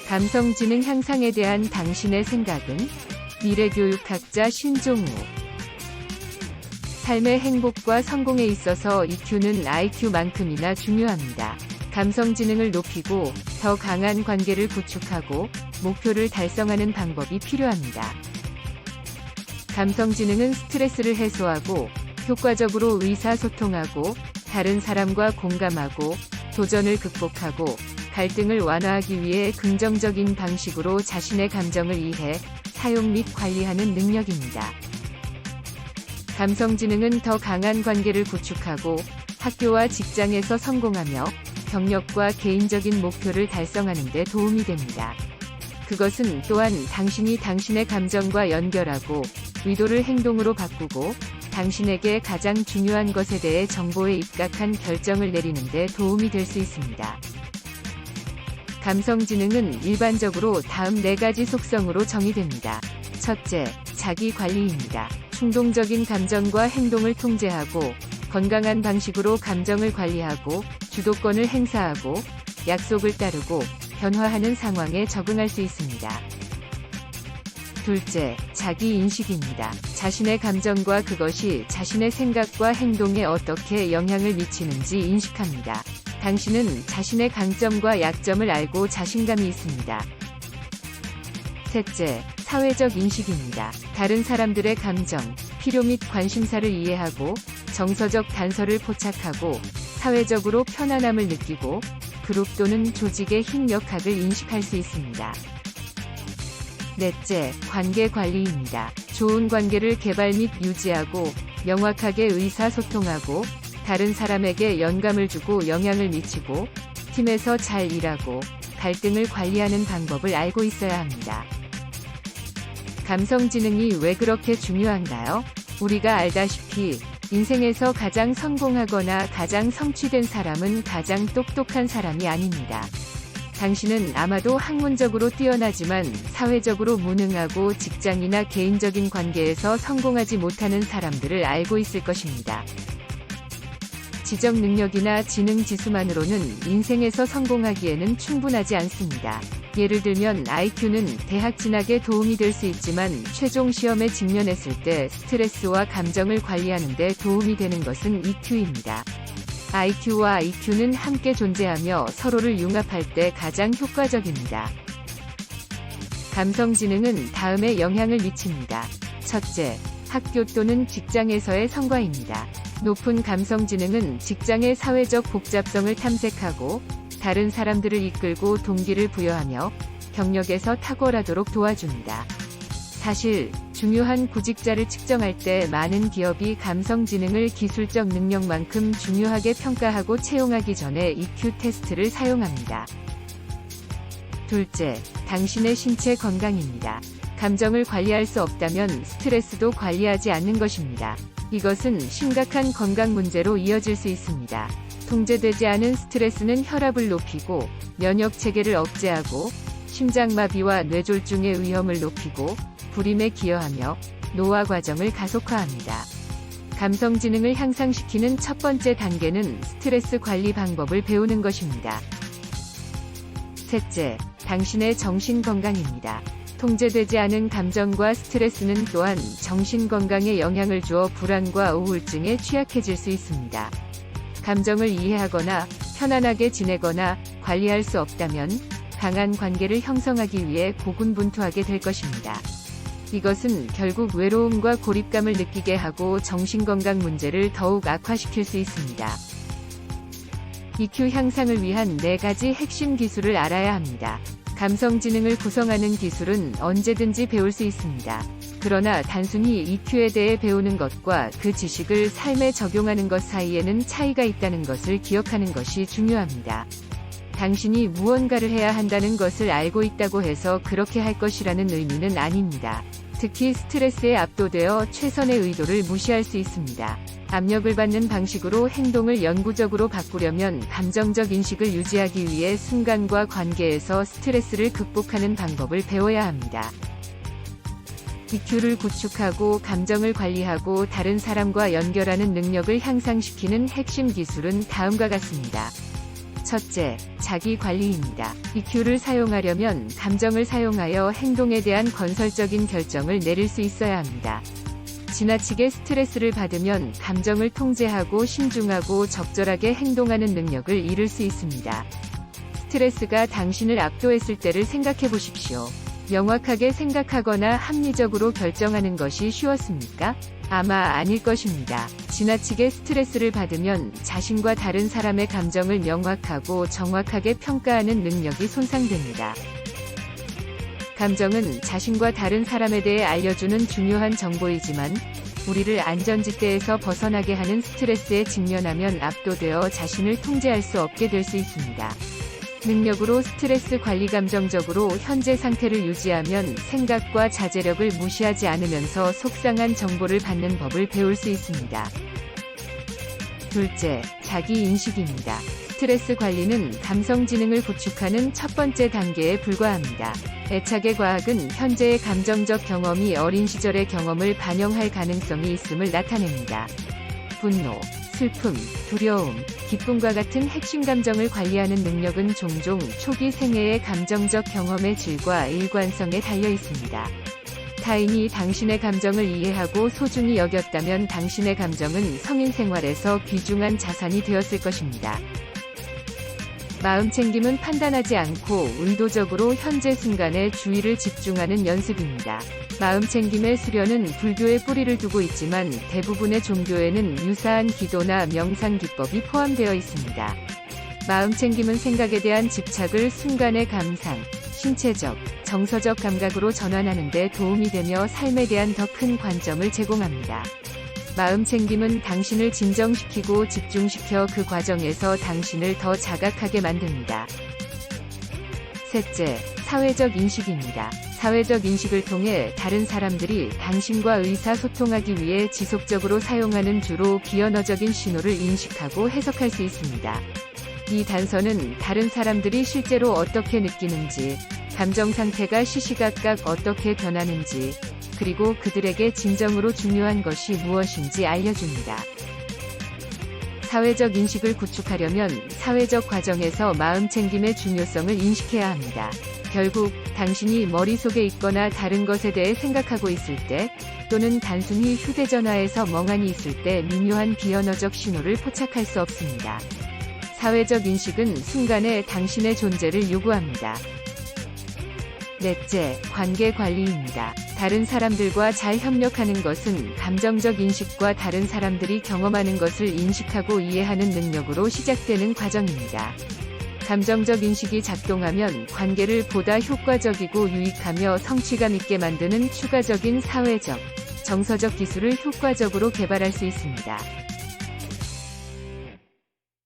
감성지능 향상에 대한 당신의 생각은? 미래교육학자 신종우. 삶의 행복과 성공에 있어서 EQ는 IQ만큼이나 중요합니다. 감성지능을 높이고 더 강한 관계를 구축하고 목표를 달성하는 방법이 필요합니다. 감성지능은 스트레스를 해소하고 효과적으로 의사소통하고 다른 사람과 공감하고 도전을 극복하고 갈등을 완화하기 위해 긍정적인 방식으로 자신의 감정을 이해, 사용 및 관리하는 능력입니다. 감성지능은 더 강한 관계를 구축하고 학교와 직장에서 성공하며 경력과 개인적인 목표를 달성하는 데 도움이 됩니다. 그것은 또한 당신이 당신의 감정과 연결하고 의도를 행동으로 바꾸고 당신에게 가장 중요한 것에 대해 정보에 입각한 결정을 내리는 데 도움이 될 수 있습니다. 감성지능은 일반적으로 다음 4가지 속성으로 정의됩니다. 첫째, 자기관리입니다. 충동적인 감정과 행동을 통제하고 건강한 방식으로 감정을 관리하고 주도권을 행사하고 약속을 따르고 변화하는 상황에 적응할 수 있습니다. 둘째, 자기인식입니다. 자신의 감정과 그것이 자신의 생각과 행동에 어떻게 영향을 미치는지 인식합니다. 당신은 자신의 강점과 약점을 알고 자신감이 있습니다. 셋째, 사회적 인식입니다. 다른 사람들의 감정, 필요 및 관심사를 이해하고 정서적 단서를 포착하고 사회적으로 편안함을 느끼고 그룹 또는 조직의 힘 역학을 인식할 수 있습니다. 넷째, 관계 관리입니다. 좋은 관계를 개발 및 유지하고 명확하게 의사소통하고 다른 사람에게 영감을 주고 영향을 미치고 팀에서 잘 일하고 갈등을 관리하는 방법을 알고 있어야 합니다. 감성지능이 왜 그렇게 중요한가요? 우리가 알다시피 인생에서 가장 성공하거나 가장 성취된 사람은 가장 똑똑한 사람이 아닙니다. 당신은 아마도 학문적으로 뛰어나지만 사회적으로 무능하고 직장이나 개인적인 관계에서 성공하지 못하는 사람들을 알고 있을 것입니다. 지적 능력이나 지능 지수만으로는 인생에서 성공하기에는 충분하지 않습니다. 예를 들면 IQ는 대학 진학에 도움이 될 수 있지만 최종 시험에 직면했을 때 스트레스와 감정을 관리하는 데 도움이 되는 것은 EQ입니다. IQ와 EQ는 함께 존재하며 서로를 융합할 때 가장 효과적입니다. 감성지능은 다음에 영향을 미칩니다. 첫째, 학교 또는 직장에서의 성과입니다. 높은 감성지능은 직장의 사회적 복잡성을 탐색하고 다른 사람들을 이끌고 동기를 부여하며 경력에서 탁월하도록 도와줍니다. 사실, 중요한 구직자를 측정할 때 많은 기업이 감성지능을 기술적 능력만큼 중요하게 평가하고 채용하기 전에 EQ 테스트를 사용합니다. 둘째, 당신의 신체 건강입니다. 감정을 관리할 수 없다면 스트레스도 관리하지 않는 것입니다. 이것은 심각한 건강 문제로 이어질 수 있습니다. 통제되지 않은 스트레스는 혈압을 높이고 면역 체계를 억제하고 심장마비와 뇌졸중의 위험을 높이고 불임에 기여하며 노화 과정을 가속화합니다. 감성지능을 향상시키는 첫 번째 단계는 스트레스 관리 방법을 배우는 것입니다. 셋째, 당신의 정신 건강입니다. 통제되지 않은 감정과 스트레스는 또한 정신 건강에 영향을 주어 불안과 우울증에 취약해질 수 있습니다. 감정을 이해하거나 편안하게 지내거나 관리할 수 없다면 강한 관계를 형성하기 위해 고군분투하게 될 것입니다. 이것은 결국 외로움과 고립감을 느끼게 하고 정신건강 문제를 더욱 악화시킬 수 있습니다. EQ 향상을 위한 4가지 핵심 기술을 알아야 합니다. 감성지능을 구성하는 기술은 언제든지 배울 수 있습니다. 그러나 단순히 EQ에 대해 배우는 것과 그 지식을 삶에 적용하는 것 사이에는 차이가 있다는 것을 기억하는 것이 중요합니다. 당신이 무언가를 해야 한다는 것을 알고 있다고 해서 그렇게 할 것이라는 의미는 아닙니다. 특히 스트레스에 압도되어 최선의 의도를 무시할 수 있습니다. 압력을 받는 방식으로 행동을 영구적으로 바꾸려면 감정적 인식을 유지하기 위해 순간과 관계에서 스트레스를 극복하는 방법을 배워야 합니다. EQ를 구축하고 감정을 관리하고 다른 사람과 연결하는 능력을 향상시키는 핵심 기술은 다음과 같습니다. 첫째, 자기 관리입니다. EQ를 사용하려면 감정을 사용하여 행동에 대한 건설적인 결정을 내릴 수 있어야 합니다. 지나치게 스트레스를 받으면 감정을 통제하고 신중하고 적절하게 행동하는 능력을 잃을 수 있습니다. 스트레스가 당신을 압도했을 때를 생각해 보십시오. 명확하게 생각하거나 합리적으로 결정하는 것이 쉬웠습니까? 아마 아닐 것입니다. 지나치게 스트레스를 받으면 자신과 다른 사람의 감정을 명확하고 정확하게 평가하는 능력이 손상됩니다. 감정은 자신과 다른 사람에 대해 알려주는 중요한 정보이지만, 우리를 안전지대에서 벗어나게 하는 스트레스에 직면하면 압도되어 자신을 통제할 수 없게 될 수 있습니다. 능력으로 스트레스 관리 감정적으로 현재 상태를 유지하면 생각과 자제력을 무시하지 않으면서 속상한 정보를 받는 법을 배울 수 있습니다. 둘째, 자기인식입니다. 스트레스 관리는 감성지능을 구축하는 첫 번째 단계에 불과합니다. 애착의 과학은 현재의 감정적 경험이 어린 시절의 경험을 반영할 가능성이 있음을 나타냅니다. 분노, 슬픔, 두려움, 기쁨과 같은 핵심 감정을 관리하는 능력은 종종 초기 생애의 감정적 경험의 질과 일관성에 달려 있습니다. 타인이 당신의 감정을 이해하고 소중히 여겼다면 당신의 감정은 성인 생활에서 귀중한 자산이 되었을 것입니다. 마음챙김은 판단하지 않고 의도적으로 현재 순간에 주의를 집중하는 연습입니다. 마음챙김의 수련은 불교에 뿌리를 두고 있지만 대부분의 종교에는 유사한 기도나 명상 기법이 포함되어 있습니다. 마음챙김은 생각에 대한 집착을 순간의 감상, 신체적, 정서적 감각으로 전환하는 데 도움이 되며 삶에 대한 더 큰 관점을 제공합니다. 마음챙김은 당신을 진정시키고 집중시켜 그 과정에서 당신을 더 자각하게 만듭니다. 셋째, 사회적 인식입니다. 사회적 인식을 통해 다른 사람들이 당신과 의사소통하기 위해 지속적으로 사용하는 주로 비언어적인 신호를 인식하고 해석할 수 있습니다. 이 단서는 다른 사람들이 실제로 어떻게 느끼는지, 감정 상태가 시시각각 어떻게 변하는지, 그리고 그들에게 진정으로 중요한 것이 무엇인지 알려줍니다. 사회적 인식을 구축하려면 사회적 과정에서 마음챙김의 중요성을 인식해야 합니다. 결국 당신이 머릿속에 있거나 다른 것에 대해 생각하고 있을 때, 또는 단순히 휴대전화에서 멍하니 있을 때 미묘한 비언어적 신호를 포착할 수 없습니다. 사회적 인식은 순간에 당신의 존재를 요구합니다. 넷째, 관계 관리입니다. 다른 사람들과 잘 협력하는 것은 감정적 인식과 다른 사람들이 경험하는 것을 인식하고 이해하는 능력으로 시작되는 과정입니다. 감정적 인식이 작동하면 관계를 보다 효과적이고 유익하며 성취감 있게 만드는 추가적인 사회적, 정서적 기술을 효과적으로 개발할 수 있습니다.